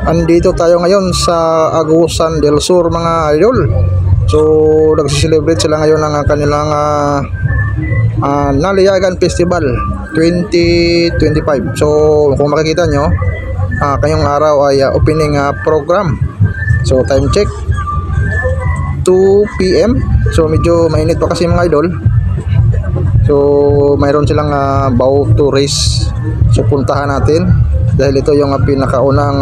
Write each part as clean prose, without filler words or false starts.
Andito tayo ngayon sa Agusan del Sur mga idol. So nagsi-celebrate sila ngayon ng kanilang Naliyagan Festival 2025. So kung makikita nyo, kayong araw ay opening program. So time check 2 PM. So medyo mainit pa kasi mga idol. So mayroon silang bow to race. So puntahan natin dahil ito yung pinakaunang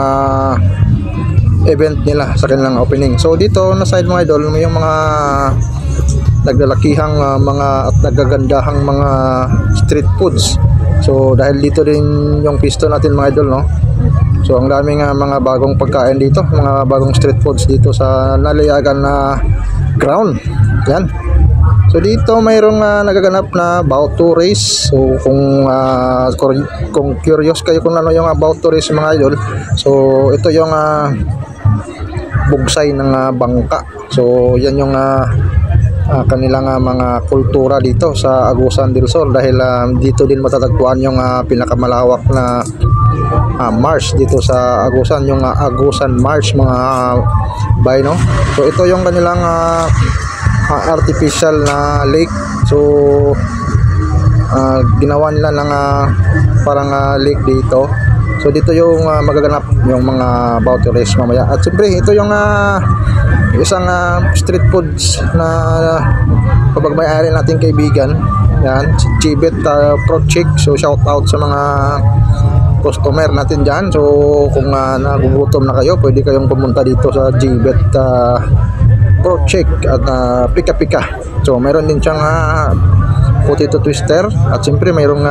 event nila sa kanilang opening. So dito na side mga idol, may yung mga naglalakihang mga at nagagandahang mga street foods. So dahil dito din yung pisto natin mga idol, no? So ang daming mga bagong pagkain dito, mga bagong street foods dito sa Naliyagan na ground. Yan. So dito mayroong nagaganap na bow to race. So kung curious kayo kung ano yung bow to race mga idol, so ito yung bugsay ng bangka. So yan yung kanilang mga kultura dito sa Agusan del Sur dahil dito din matatagpuan yung pinakamalawak na marsh dito sa Agusan, yung Agusan Marsh mga bay, no? So ito yung kanilang artificial na lake. So ginawa nila ng parang lake dito. So dito yung magaganap yung mga bow to race mamaya. At siyempre ito yung isang street foods na pabagmay-ari nating kaibigan. Yan, si Jibet Project. So shout out sa mga customer natin dyan. So kung nagugutom na kayo, pwede kayong pumunta dito sa Jibet Project at pika-pika. So mayroon din siyang potato twister at siyempre mayroong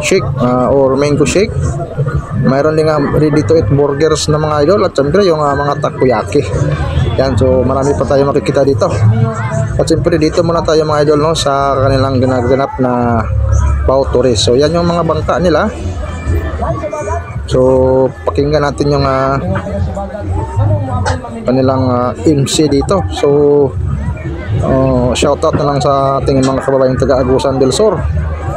shake or mango shake. Mayroon din ready to eat burgers na mga idol at siyempre yung mga takoyaki. Yan, so marami pa tayo makikita dito. At siyempre dito muna tayo mga idol, no, sa kanilang ginaganap na bow to race. So yan yung mga bangka nila. So pakinggan natin yung kanilang MC dito. So shoutout na lang sa ating mga kababayang taga Agusan del Sur.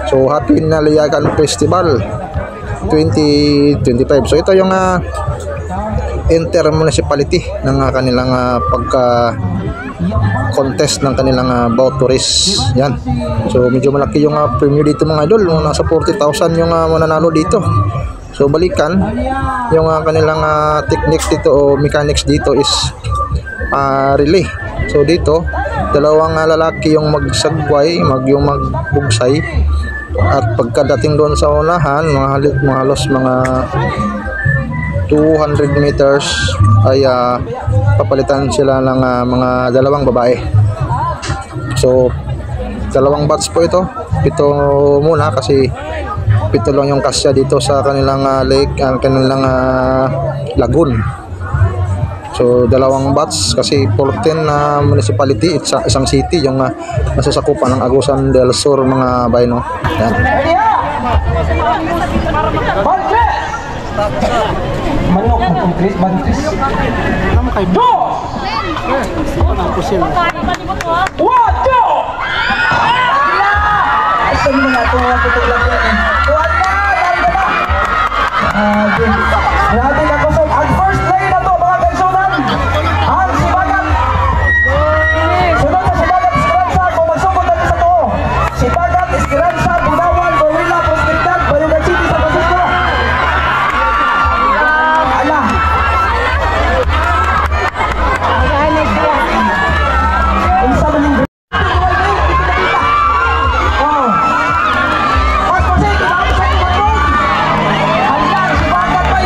So happy Naliyagan Festival 2025. So ito yung intermunicipality ng kanilang pagka contest ng kanilang bow to race. Yan. So medyo malaki yung premium dito mga idol. Nasa 40,000 yung mananalo dito. So balikan yung kanilang techniques dito o mechanics dito is relay. So dito dalawang lalaki yung magsagway, yung magbugsay, at pagkadating doon sa unahan, mga halos mga 200 meters ay papalitan sila ng mga dalawang babae. So dalawang batch po ito, 7 muna kasi 7 lang yung kasya dito sa kanilang lake, kanilang lagoon. So dalawang batch kasi 14 na municipality, isang city yung nasasakupan ng Agusan del Sur mga bayno. Yan. Manok na konkret, bantis. Ano kay do? Ano po sila? What do? Ay, sabi mo nga ito mga tutulog yan. Tuwan na! Grabe na po. Ang first lane na to mga kaisonan. Ang Sibagat. Sunod na Sibagat Esperanza. Kung magsugod natin sa to. Sibagat Esperanza, Budawan, Gorilla, Prospectan, Bayugan City, San Francisco. Ala. Unsa man yung oh. Mas pasig, tapos sa ibang road. Handa, Sibagat pa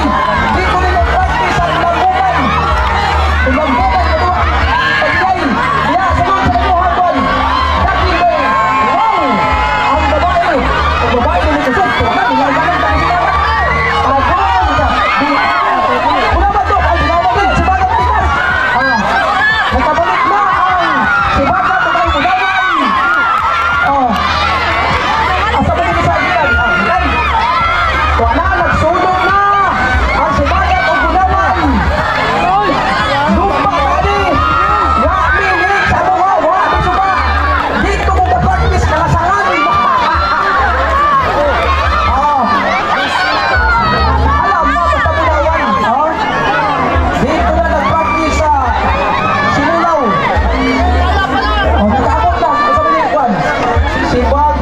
Si Bagat